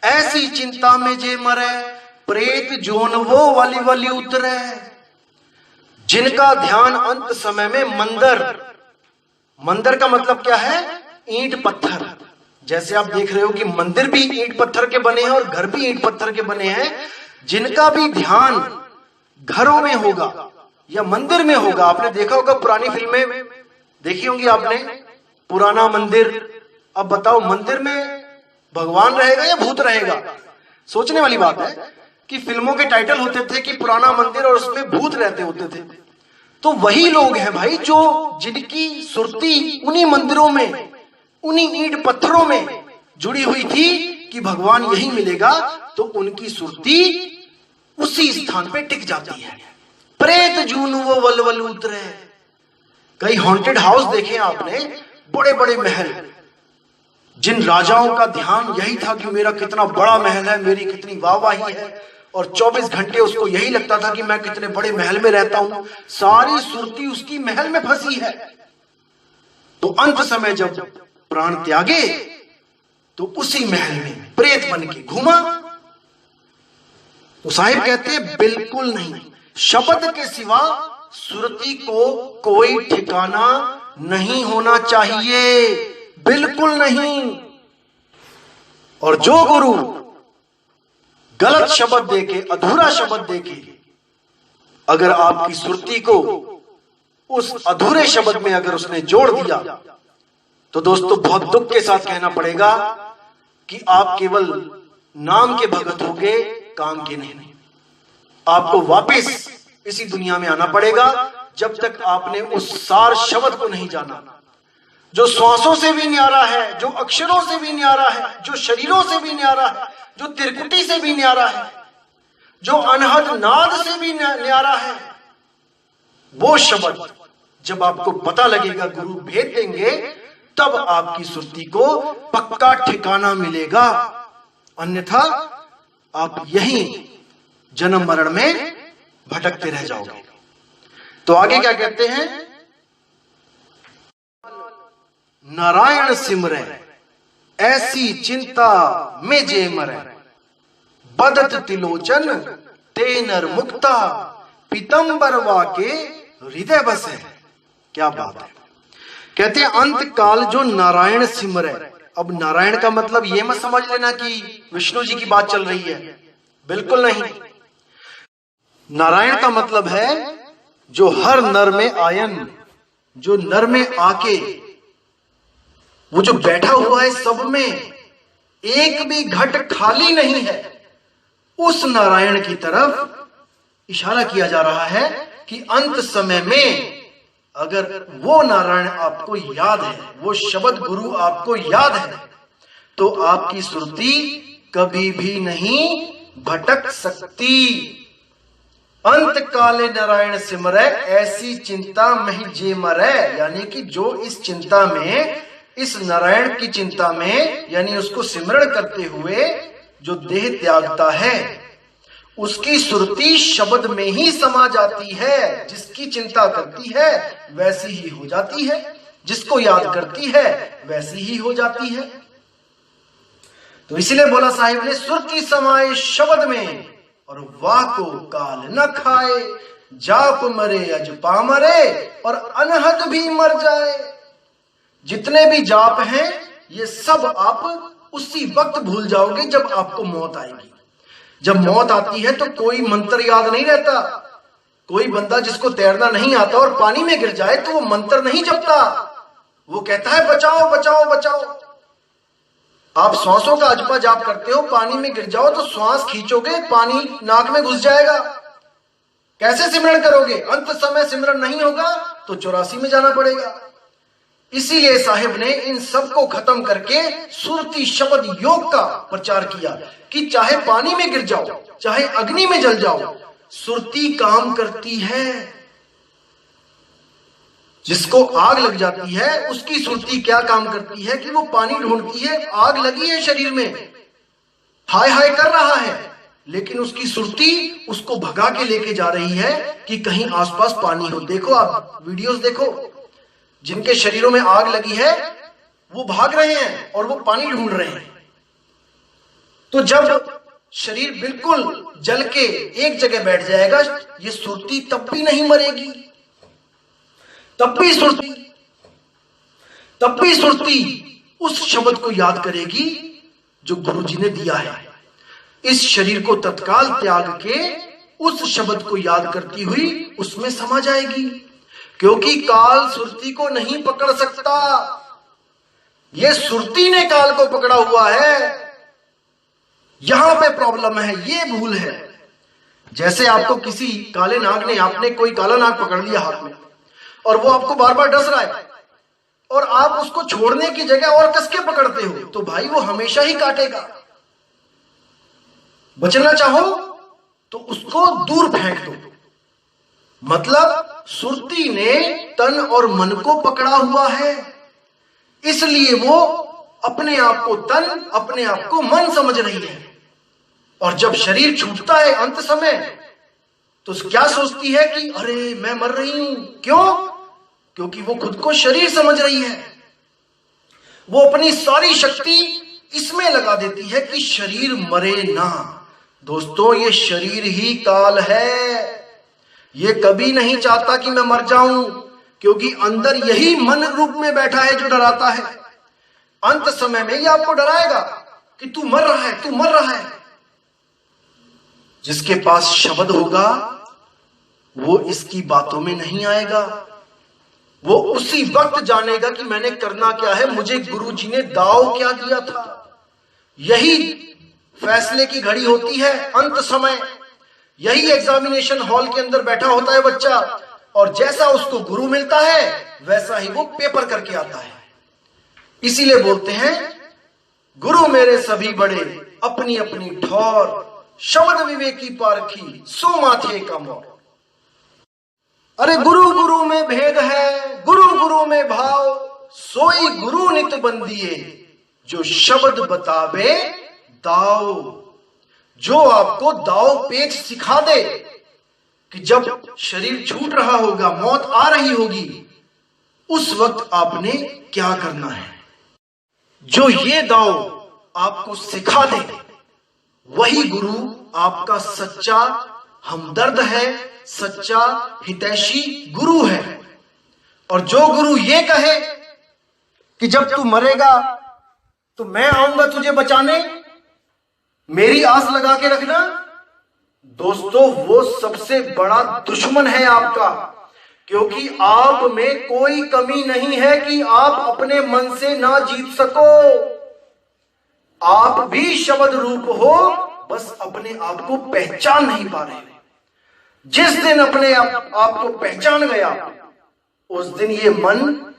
ऐसी चिंता में जे मरे, प्रेत जोन वो वाली वाली उतरे। जिनका ध्यान अंत समय में मंदिर का मतलब क्या है, ईंट पत्थर। जैसे आप देख रहे हो कि मंदिर भी ईंट पत्थर के बने हैं और घर भी ईंट पत्थर के बने हैं। जिनका भी ध्यान घरों में होगा या मंदिर में होगा, आपने देखा होगा पुरानी फिल्में देखी होंगी आपने, पुराना मंदिर। अब बताओ मंदिर में भगवान रहेगा या भूत रहेगा? सोचने वाली बात है कि फिल्मों के टाइटल होते थे कि पुराना मंदिर और उसमें भूत रहते होते थे। तो वही लोग हैं भाई जो जिनकी सुरती उन्हीं मंदिरों में, उन्हीं ईंट पत्थरों में जुड़ी हुई थी कि भगवान यही मिलेगा, तो उनकी सुरती उसी स्थान पे टिक जाती है। प्रेत जून वो वलवल उतरे। कई हॉन्टेड हाउस देखे आपने, बड़े बड़े महल, जिन राजाओं का ध्यान यही था कि मेरा कितना बड़ा महल है, मेरी कितनी वाहवाही है, और 24 घंटे उसको यही लगता था कि मैं कितने बड़े महल में रहता हूं, सारी सुरती उसकी महल में फंसी है। तो अंत समय जब प्राण त्यागे तो उसी महल में प्रेत बन के घूमा। तो साहिब कहते हैं बिल्कुल नहीं, शब्द के सिवा सुरती को कोई ठिकाना नहीं होना चाहिए, बिल्कुल नहीं। और जो गुरु गलत शब्द देके, अधूरा शब्द देके अगर आपकी सुरती को उस अधूरे शब्द में अगर उसने जोड़ दिया, तो दोस्तों बहुत दुख के साथ कहना पड़ेगा कि आप केवल नाम के भगत होगे, काम के नहीं। आपको वापस इसी दुनिया में आना पड़ेगा जब तक आपने उस सार शब्द को नहीं जाना, जो श्वासों से भी न्यारा है, जो अक्षरों से भी न्यारा है, जो शरीरों से भी न्यारा है, जो त्रिकुटी से भी न्यारा है, जो अनहद नाद से भी न्यारा है। वो शब्द जब आपको पता लगेगा, गुरु भेद देंगे, तब आपकी सुरती को पक्का ठिकाना मिलेगा। अन्यथा आप यहीं जन्म मरण में भटकते रह जाओगे। तो आगे क्या कहते हैं, नारायण सिमरे, ऐसी चिंता में जे मरे, बदत तिलोचन ते नर मुक्ता, पीतंबर वाके हृदय बसे। क्या बात है। कहते हैं अंत काल जो नारायण सिमरे। अब नारायण का मतलब ये मत समझ लेना कि विष्णु जी की बात चल रही है, बिल्कुल नहीं। नारायण का मतलब है जो हर नर में आयन, जो नर में आके वो जो बैठा हुआ है, सब में एक भी घट खाली नहीं है, उस नारायण की तरफ इशारा किया जा रहा है कि अंत समय में अगर वो नारायण आपको याद है, वो शब्द गुरु आपको याद है, तो आपकी सुरती कभी भी नहीं भटक सकती। अंत काले नारायण सिमरे, ऐसी चिंता में जे मरे, यानी कि जो इस चिंता में, इस नारायण की चिंता में, यानी उसको सिमरण करते हुए जो देह त्यागता है, उसकी सुरती शब्द में ही समा जाती है। जिसकी चिंता करती है वैसी ही हो जाती है, जिसको याद करती है वैसी ही हो जाती है। तो इसलिए बोला साहिब ने, सुरती समाए शब्द में और वाह को काल न खाए, जाप मरे अजपा मरे और अनहद भी मर जाए। जितने भी जाप हैं ये सब आप उसी वक्त भूल जाओगे जब आपको मौत आएगी। जब मौत आती है तो कोई मंत्र याद नहीं रहता। कोई बंदा जिसको तैरना नहीं आता और पानी में गिर जाए तो वो मंत्र नहीं जपता, वो कहता है बचाओ बचाओ बचाओ। आप श्वासों का अजपा जाप करते हो, पानी में गिर जाओ तो श्वास खींचोगे, पानी नाक में घुस जाएगा, कैसे सिमरण करोगे? अंत समय सिमरण नहीं होगा तो 84 में जाना पड़ेगा। इसीलिए साहिब ने इन सब को खत्म करके सुरती शब्द योग का प्रचार किया कि चाहे पानी में गिर जाओ, चाहे अग्नि में जल जाओ, सुरती काम करती है। जिसको आग लग जाती है उसकी सुरती क्या काम करती है कि वो पानी ढूंढती है। आग लगी है शरीर में, हाय हाय कर रहा है, लेकिन उसकी सुरती उसको भगा के लेके जा रही है कि कहीं आसपास पानी हो। देखो आप वीडियोस देखो, जिनके शरीरों में आग लगी है वो भाग रहे हैं और वो पानी ढूंढ रहे हैं। तो जब शरीर बिल्कुल जल के एक जगह बैठ जाएगा, ये सुरती तब भी नहीं मरेगी, तब भी सुरती उस शब्द को याद करेगी जो गुरुजी ने दिया है। इस शरीर को तत्काल त्याग के उस शब्द को याद करती हुई उसमें समा जाएगी, क्योंकि काल सुरती को नहीं पकड़ सकता। ये सुरती ने काल को पकड़ा हुआ है। यहां पे प्रॉब्लम है, ये भूल है। जैसे आपको किसी काले नाग ने, आपने कोई काला नाग पकड़ लिया हाथ में और वो आपको बार बार डस रहा है और आप उसको छोड़ने की जगह और कस के पकड़ते हो, तो भाई वो हमेशा ही काटेगा। बचना चाहो तो उसको दूर फेंक दो। मतलब सुरती ने तन और मन को पकड़ा हुआ है, इसलिए वो अपने आप को तन, अपने आप को मन समझ रही है। और जब शरीर छूटता है अंत समय, तो क्या सोचती है कि अरे मैं मर रही हूं। क्यों? क्योंकि वो खुद को शरीर समझ रही है। वो अपनी सारी शक्ति इसमें लगा देती है कि शरीर मरे ना। दोस्तों, ये शरीर ही काल है। ये कभी नहीं चाहता कि मैं मर जाऊं, क्योंकि अंदर यही मन रूप में बैठा है जो डराता है। अंत समय में ये आपको डराएगा कि तू मर रहा है, तू मर रहा है। जिसके पास शब्द होगा वो इसकी बातों में नहीं आएगा। वो उसी वक्त जानेगा कि मैंने करना क्या है, मुझे गुरुजी ने दाव क्या दिया था। यही फैसले की घड़ी होती है, अंत समय। यही एग्जामिनेशन हॉल के अंदर बैठा होता है बच्चा, और जैसा उसको गुरु मिलता है वैसा ही वो पेपर करके आता है। इसीलिए बोलते हैं, गुरु मेरे सभी बड़े, अपनी अपनी ठौर, शब्द विवेकी पारखी, सो माथे का मोर। अरे गुरु गुरु में भेद है, गुरु गुरु में भाव, सोई गुरु नित बंदिए, जो शब्द बतावे दाव। जो आपको दाव पेच सिखा दे कि जब शरीर छूट रहा होगा, मौत आ रही होगी, उस वक्त आपने क्या करना है, जो ये दाव आपको सिखा दे, वही गुरु आपका सच्चा हमदर्द है, सच्चा हितैषी गुरु है। और जो गुरु ये कहे कि जब तू मरेगा तो मैं आऊंगा तुझे बचाने, मेरी आस लगा के रखना, दोस्तों वो सबसे बड़ा दुश्मन है आपका। क्योंकि आप में कोई कमी नहीं है कि आप अपने मन से ना जीत सको। आप भी शब्द रूप हो, बस अपने आप को पहचान नहीं पा रहे। जिस दिन अपने आप को पहचान गया, उस दिन ये मन,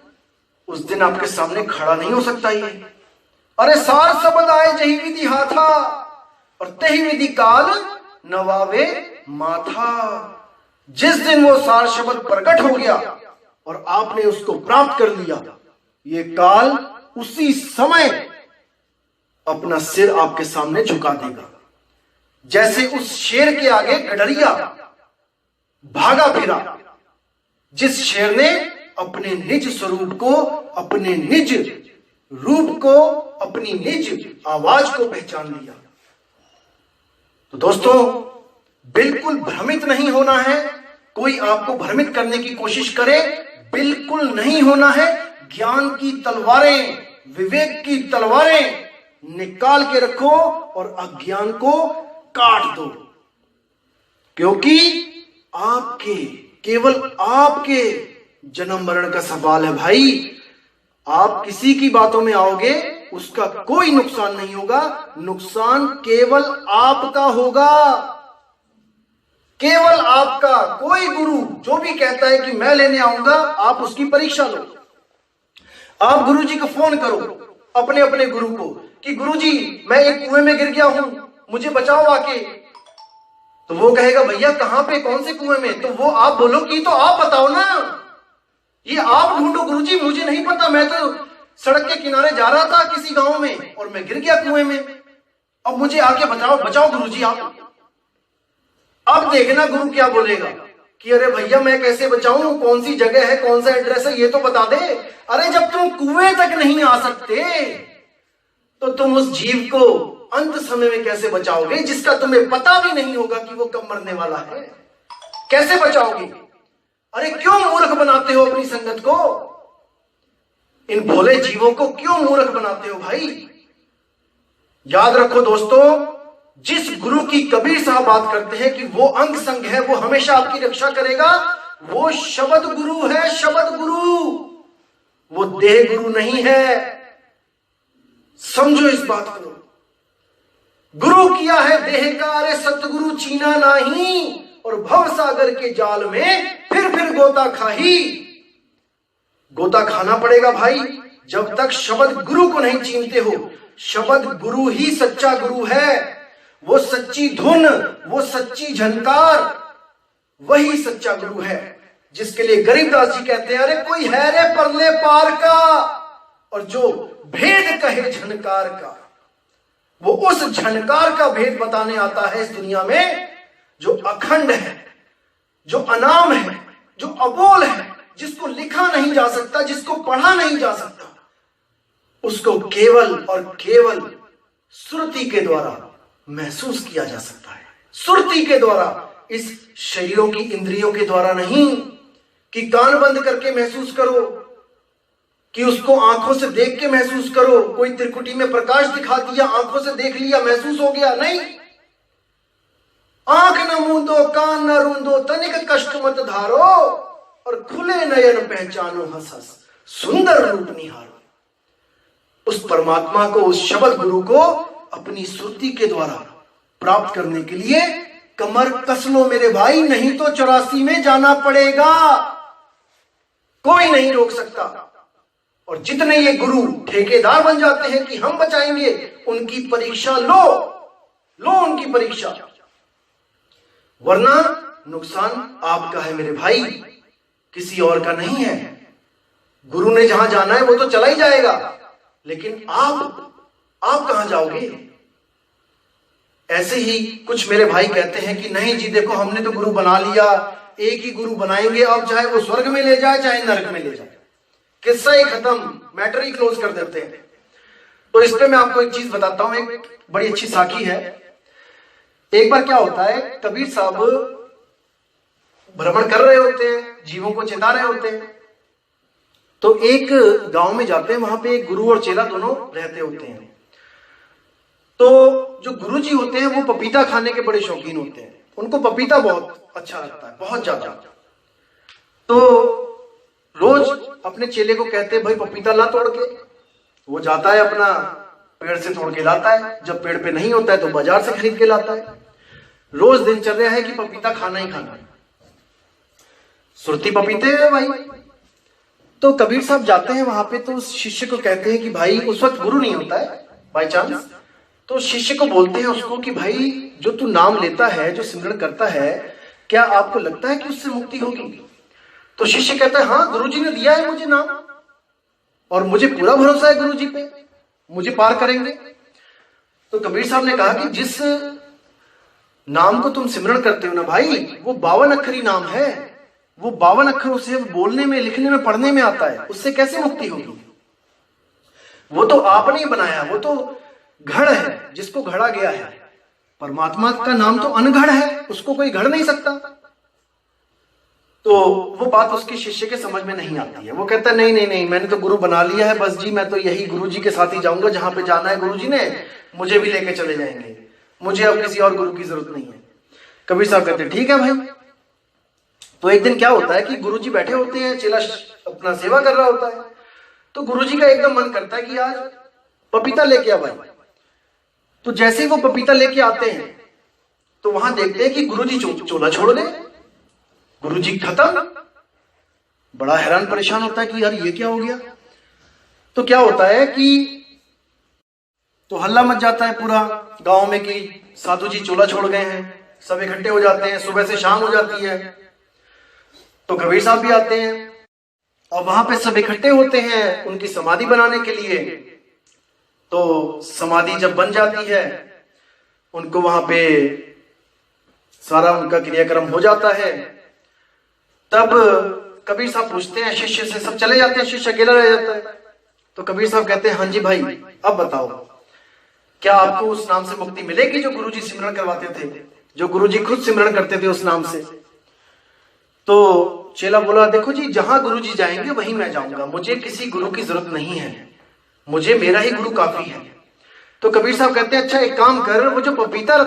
उस दिन आपके सामने खड़ा नहीं हो सकता। ये अरे सार शब्द आए जही विधि हाथा, और तही विधि काल नवावे माथा। जिस दिन वो सार शब्द प्रकट हो गया और आपने उसको प्राप्त कर लिया, ये काल उसी समय अपना सिर आपके सामने झुका देगा। जैसे उस शेर के आगे गडरिया भागा फिरा, जिस शेर ने अपने निज स्वरूप को, अपने निज रूप को, अपनी निज आवाज को पहचान लिया। तो दोस्तों, बिल्कुल भ्रमित नहीं होना है। कोई आपको भ्रमित करने की कोशिश करे, बिल्कुल नहीं होना है। ज्ञान की तलवारें, विवेक की तलवारें निकाल के रखो और अज्ञान को काट दो। क्योंकि आपके, केवल आपके जन्म मरण का सवाल है भाई। आप किसी की बातों में आओगे, उसका कोई नुकसान नहीं होगा। नुकसान केवल आपका होगा, केवल आपका। कोई गुरु जो भी कहता है कि मैं लेने आऊंगा, आप उसकी परीक्षा लो। आप गुरुजी को फोन करो, अपने अपने गुरु को, कि गुरुजी मैं एक कुएं में गिर गया हूं, मुझे बचाओ आके। तो वो कहेगा भैया कहां पे, कौन से कुएं में? तो वो आप बोलो कि तो आप बताओ ना, ये आप ढूंढो गुरुजी, मुझे नहीं पता, मैं तो सड़क के किनारे जा रहा था किसी गांव में और मैं गिर गया कुएं में, अब मुझे आके बचाओ बचाओ गुरुजी आप। अब देखना गुरु क्या बोलेगा कि अरे भैया मैं कैसे बचाऊं, कौन सी जगह है, कौन सा एड्रेस है, ये तो बता दे। अरे जब तुम कुएं तक नहीं आ सकते तो तुम उस जीव को अंत समय में कैसे बचाओगे, जिसका तुम्हें पता भी नहीं होगा कि वो कब मरने वाला है? कैसे बचाओगे? अरे क्यों मूर्ख बनाते हो अपनी संगत को? इन भोले जीवों को क्यों मूर्ख बनाते हो भाई? याद रखो दोस्तों, जिस गुरु की कबीर साहब बात करते हैं कि वो अंग संग है, वो हमेशा आपकी रक्षा करेगा, वो शब्द गुरु है, शब्द गुरु, वो देह गुरु नहीं है। समझो इस बात को। गुरु किया है देह का, अरे सतगुरु चीना नहीं, और भव सागर के जाल में फिर गोता खाही। गोता खाना पड़ेगा भाई, जब तक शब्द गुरु को नहीं चीनते हो। शब्द गुरु ही सच्चा गुरु है, वो सच्ची धुन, वो सच्ची झनकार, वही सच्चा गुरु है, जिसके लिए गरीबदास जी कहते हैं अरे कोई है रे परले पार का, और जो भेद कहे झनकार का, वो उस झनकार का भेद बताने आता है इस दुनिया में, जो अखंड है, जो अनाम है, जो अबोल है, जिसको लिखा नहीं जा सकता, जिसको पढ़ा नहीं जा सकता, उसको केवल और केवल सुरति के द्वारा महसूस किया जा सकता है। सुरति के द्वारा, इस शरीरों की इंद्रियों के द्वारा नहीं कि कान बंद करके महसूस करो, कि उसको आंखों से देख के महसूस करो, कोई त्रिकुटी में प्रकाश दिखा दिया, आंखों से देख लिया, महसूस हो गया, नहीं। आंख न मूंदो, कान न रूंदो, तनिक कष्ट मत धारो, और खुले नयन पहचानो हंस हंस सुंदर रूप निहारो। उस परमात्मा को, उस शब्द गुरु को अपनी सुरति के द्वारा प्राप्त करने के लिए कमर कस लो मेरे भाई, नहीं तो 84 में जाना पड़ेगा, कोई नहीं रोक सकता। और जितने ये गुरु ठेकेदार बन जाते हैं कि हम बचाएंगे, उनकी परीक्षा लो उनकी परीक्षा, वरना नुकसान आपका है मेरे भाई, किसी और का नहीं है। गुरु ने जहां जाना है वो तो चला ही जाएगा, लेकिन आप कहां जाओगे? ऐसे ही कुछ मेरे भाई कहते हैं कि नहीं जी देखो हमने तो गुरु बना लिया, एक ही गुरु बनाएंगे, अब चाहे वो स्वर्ग में ले जाए चाहे नरक में ले जाए, किस्सा ही खत्म, मैटर ही क्लोज कर देते हैं। तो इस पे मैं आपको एक चीज बताता हूं, एक बड़ी अच्छी साखी है। एक बार क्या होता है, कबीर साहब भ्रमण कर रहे होते हैं, जीवों को चेता रहे होते हैं, तो एक गांव में जाते हैं, वहां पे एक गुरु और चेला दोनों रहते होते हैं। तो जो गुरु जी होते हैं वो पपीता खाने के बड़े शौकीन होते हैं, उनको पपीता बहुत अच्छा लगता है, बहुत ज्यादा। तो रोज अपने चेले को कहते हैं भाई पपीता ला तोड़ के, वो जाता है अपना पेड़ से तोड़ के लाता है, जब पेड़ पे नहीं होता है तो बाजार से खरीद के लाता है। रोज दिनचर्या है कि पपीता खाना ही खाना, सुरती पपीते है भाई। तो कबीर साहब जाते हैं वहां पे, तो उस शिष्य को कहते हैं कि भाई, उस वक्त गुरु नहीं होता है बाई चांस, तो शिष्य को बोलते हैं उसको कि भाई जो तू नाम लेता है, जो सिमरन करता है, क्या आपको लगता है कि उससे मुक्ति होगी? तो शिष्य कहता है हाँ, गुरुजी ने दिया है मुझे नाम, और मुझे पूरा भरोसा है गुरुजी पे, मुझे पार करेंगे। तो कबीर साहब ने कहा कि जिस नाम को तुम सिमरन करते हो ना भाई, वो 52 अक्षरी नाम है, वो 52 अक्षरों से बोलने में, लिखने में, पढ़ने में आता है, उससे कैसे मुक्ति होगी? वो तो आपने ही बनाया, वो तो घड़ है जिसको घड़ा गया है। परमात्मा का नाम तो अनघड़ है, उसको कोई घड़ नहीं सकता। तो वो बात उसके शिष्य के समझ में नहीं आती है। वो कहता है नहीं, मैंने तो गुरु बना लिया है, बस जी मैं तो यही गुरु जी के साथ ही जाऊंगा, जहां पे जाना है गुरु जी ने मुझे भी लेके चले जाएंगे, मुझे अब किसी और गुरु की जरूरत नहीं है। कबीर साहब कहते ठीक है भाई। तो एक दिन क्या होता है कि गुरु जी बैठे होते हैं, चेला अपना सेवा कर रहा होता है, तो गुरु जी का एकदम मन करता है कि आज पपीता लेके आ भाई। तो जैसे ही वो पपीता लेके आते हैं तो वहां देखते हैं कि गुरु जी चोला छोड़ गए, गुरु जी खत्म। बड़ा हैरान परेशान होता है कि यार ये क्या हो गया। तो क्या होता है कि तो हल्ला मच जाता है पूरा गांव में कि साधु जी चोला छोड़ गए हैं, सब इकट्ठे हो जाते हैं, सुबह से शाम हो जाती है तो कबीर साहब भी आते हैं और वहां पे सब इकट्ठे होते हैं उनकी समाधि बनाने के लिए। तो समाधि जब बन जाती है, उनको वहां पे सारा उनका क्रियाक्रम हो जाता है, तब कबीर साहब पूछते हैं शिष्य से, सब चले जाते हैं, शिष्य अकेला रह जाता है। तो कबीर साहब कहते हैं हाँ जी भाई, अब बताओ क्या आपको उस नाम से मुक्ति मिलेगी जो गुरुजी सिमरन करवाते थे, जो गुरुजी खुद सिमरन करते थे उस नाम से। तो चेला बोला देखो जी, जहां गुरुजी जाएंगे वहीं मैं जाऊंगा, मुझे किसी गुरु की जरूरत नहीं है, मुझे मेरा ही गुरु काफी है। तो कबीर साहब कहते हैं अच्छा एक काम कर, वो जो पपीता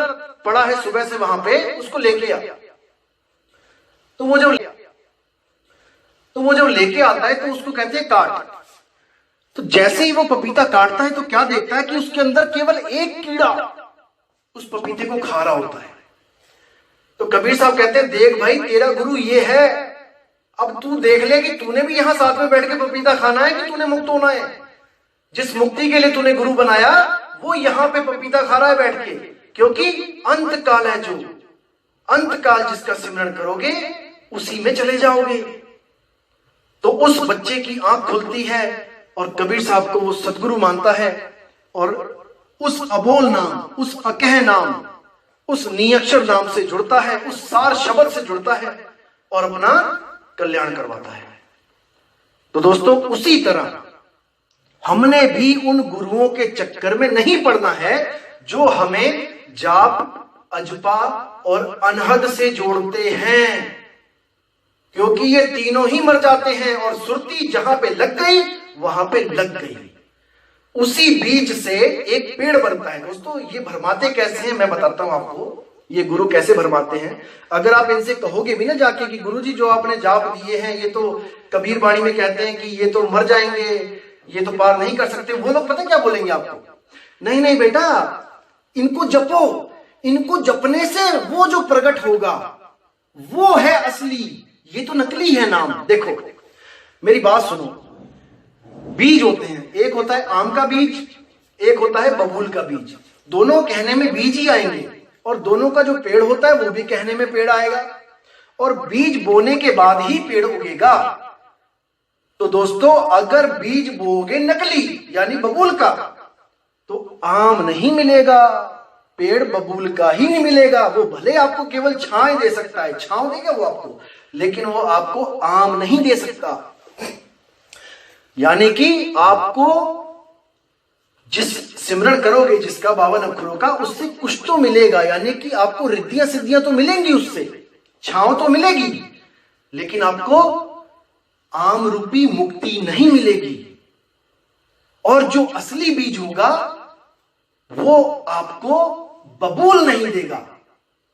पड़ा है सुबह से वहां पे, उसको लेके आ। तो वो जब लेके आता है तो उसको कहते हैं काट। तो जैसे ही वो पपीता काटता है तो क्या देखता है कि उसके अंदर केवल एक कीड़ा उस पपीते को खा रहा होता है। तो कबीर साहब कहते हैं देख भाई, तेरा गुरु ये है, अब तू देख ले कि तूने भी यहां साथ में बैठ के पपीता खाना है कि तूने मुक्त होना है। जिस मुक्ति के लिए तूने गुरु बनाया वो यहां पे पपीता खा रहा है बैठ के, क्योंकि अंत काल है, जो अंत काल जिसका सिमरन करोगे उसी में चले जाओगे। तो उस बच्चे की आंख खुलती है और कबीर साहब को वो सदगुरु मानता है और उस अबोल नाम, उस अकह नाम, उस नियक्षर नाम से जुड़ता है, उस सार शब्द से जुड़ता है और अपना कल्याण करवाता है। तो दोस्तों उसी तरह हमने भी उन गुरुओं के चक्कर में नहीं पड़ना है जो हमें जाप, अजपा और अनहद से जोड़ते हैं, क्योंकि ये तीनों ही मर जाते हैं और सुरती जहां पे लग गई वहां पे लग गई। उसी बीज से एक पेड़ बनता है। दोस्तों ये भरमाते कैसे हैं मैं बताता हूं आपको, ये गुरु कैसे भरमाते हैं। अगर आप इनसे कहोगे भी ना जाके कि गुरुजी जो आपने जाप दिए हैं ये तो कबीर बाणी में कहते हैं कि ये तो मर जाएंगे, ये तो पार नहीं कर सकते, वो लोग पता क्या बोलेंगे आपको, नहीं नहीं बेटा इनको जपो, इनको जपने से वो जो प्रकट होगा वो है असली, ये तो नकली है नाम। देखो मेरी बात सुनो, बीज होते हैं, एक होता है आम का बीज, एक होता है बबूल का बीज। दोनों कहने में बीज ही आएंगे और दोनों का जो पेड़ होता है वो भी कहने में पेड़ आएगा और बीज बोने के बाद ही पेड़ उगेगा। तो दोस्तों अगर बीज बोगे नकली यानी बबूल का तो आम नहीं मिलेगा, पेड़ बबूल का ही नहीं मिलेगा। वो भले आपको केवल छांव दे सकता है, छांव देगा वो आपको, लेकिन वो आपको आम नहीं दे सकता। यानी कि आपको जिस सिमरन करोगे जिसका 52 अक्षरों का, उससे कुछ तो मिलेगा, यानी कि आपको रिद्धियां सिद्धियां तो मिलेंगी, उससे छांव तो मिलेगी, लेकिन आपको आम रूपी मुक्ति नहीं मिलेगी। और जो असली बीज होगा वो आपको बबूल नहीं देगा।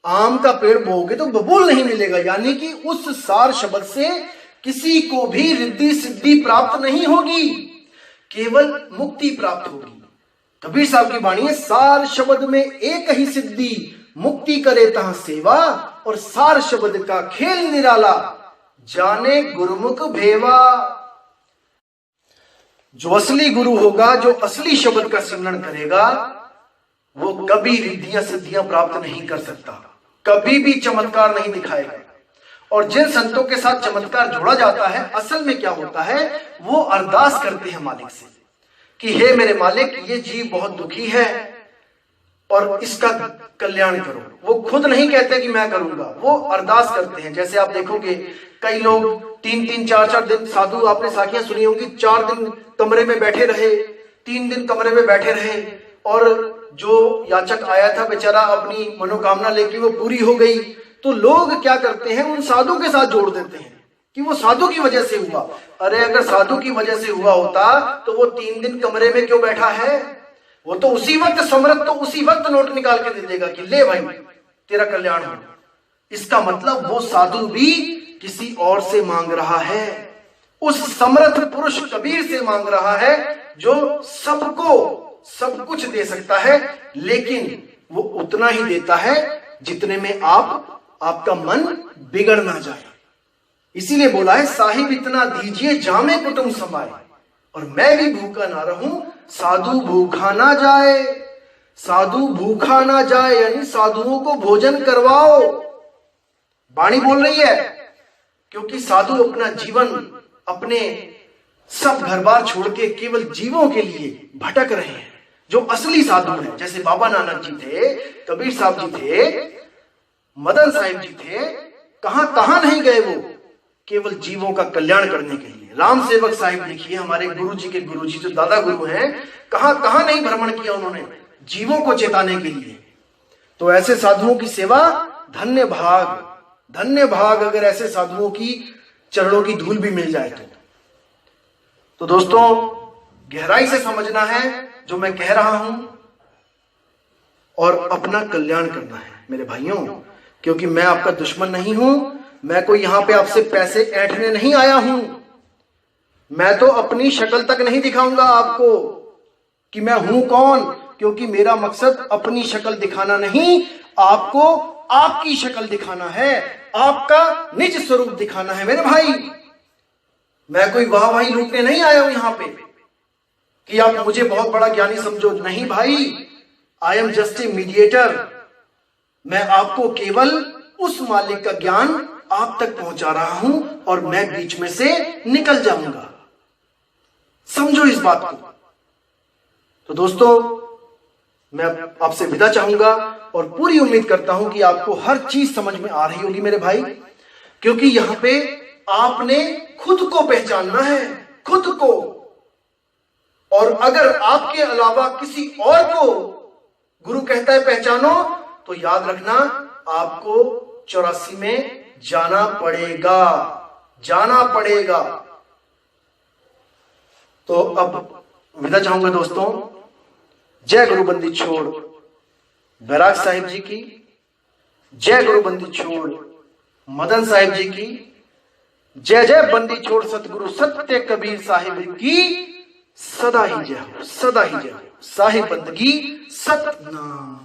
आम का पेड़ बोओगे तो बबूल नहीं मिलेगा, यानी कि उस सार शब्द से किसी को भी रिद्धि सिद्धि प्राप्त नहीं होगी, केवल मुक्ति प्राप्त होगी। कबीर साहब की वाणी है, सार शब्द में एक ही सिद्धि, मुक्ति करे तहां सेवा, और सार शब्द का खेल निराला, जाने गुरुमुख भेवा। जो असली गुरु होगा, जो असली शब्द का सिमरन करेगा, वो कभी रिद्धियां सिद्धियां प्राप्त नहीं कर सकता, कभी भी चमत्कार नहीं दिखाएगा। और जिन संतों के साथ चमत्कार जोड़ा जाता है, असल में क्या होता है, वो अरदास करते हैं मालिक से कि हे मेरे मालिक, ये जीव बहुत दुखी है और इसका कल्याण करो। वो खुद नहीं कहते कि मैं करूंगा, वो अरदास करते हैं। जैसे आप देखोगे कई लोग 3-3, 4-4 दिन, साधु आपने साखियां सुनी होंगी, 4 दिन कमरे में बैठे रहे, 3 दिन कमरे में बैठे रहे, और जो याचक आया था बेचारा अपनी मनोकामना लेके वो पूरी हो गई। तो लोग क्या करते हैं, उन साधु के साथ जोड़ देते हैं कि वो साधु की वजह से हुआ। अरे अगर साधु की वजह से हुआ होता तो वो 3 दिन कमरे में क्यों बैठा है, वो तो उसी वक्त समर्थ, तो उसी वक्त नोट निकाल के दे देगा कि ले भाई तेरा कल्याण हो। इसका मतलब वो साधु भी किसी और से मांग रहा है, उस समर्थ पुरुष कबीर से मांग रहा है जो सबको सब कुछ दे सकता है, लेकिन वो उतना ही देता है जितने में आपका मन बिगड़ ना जाए। इसीलिए बोला है, साहिब इतना दीजिए जामे कुटुंब समाए, और मैं भी भूखा ना रहूं साधु भूखा ना जाए। साधु भूखा ना जाए, यानी साधुओं को भोजन करवाओ। वाणी बोल रही है, क्योंकि साधु अपना जीवन, अपने सब घर बार छोड़ के केवल जीवों के लिए भटक रहे हैं। जो असली साधु हैं, जैसे बाबा नानक जी थे, कबीर साहब जी थे, मदन साहिब जी थे, कहां कहां नहीं गए वो, केवल जीवों का कल्याण करने के लिए। राम सेवक साहिब देखिए, हमारे गुरु जी के गुरु जी, जो दादा गुरु हैं, कहां कहां नहीं भ्रमण किया उन्होंने, जीवों को चेताने के लिए। तो ऐसे साधुओं की सेवा, धन्य भाग, धन्य भाग अगर ऐसे साधुओं की चरणों की धूल भी मिल जाए तो दोस्तों, गहराई से समझना है जो मैं कह रहा हूं और अपना कल्याण करना है मेरे भाइयों, क्योंकि मैं आपका दुश्मन नहीं हूं। मैं कोई यहां पे आपसे पैसे ऐंठने नहीं आया हूं। मैं तो अपनी शक्ल तक नहीं दिखाऊंगा आपको कि मैं हूं कौन, क्योंकि मेरा मकसद अपनी शक्ल दिखाना नहीं, आपको आपकी शक्ल दिखाना है, आपका निज स्वरूप दिखाना है मेरे भाई। मैं कोई वाहवाही लूटने नहीं आया हूं यहां पे कि आप मुझे बहुत बड़ा ज्ञानी समझो, नहीं भाई। I am just a mediator. मैं आपको केवल उस मालिक का ज्ञान आप तक पहुंचा रहा हूं और मैं बीच में से निकल जाऊंगा। समझो इस बात को। तो दोस्तों, मैं आपसे विदा चाहूंगा और पूरी उम्मीद करता हूं कि आपको हर चीज समझ में आ रही होगी मेरे भाई, क्योंकि यहां पे आपने खुद को पहचानना है, खुद को। और अगर आपके अलावा किसी और को गुरु कहता है पहचानो, तो याद रखना आपको 84 में जाना पड़ेगा, जाना पड़ेगा। तो अब विदा चाहूंगा दोस्तों। जय गुरु बंदी छोड़ बैराग साहिब जी की, जय गुरु बंदी छोड़ मदन साहिब जी की, जय जय बंदी छोड़ सतगुरु सत्य कबीर साहिब की सदा ही जय हो, सदा ही जय हो। साहिब बंदगी सतनाम।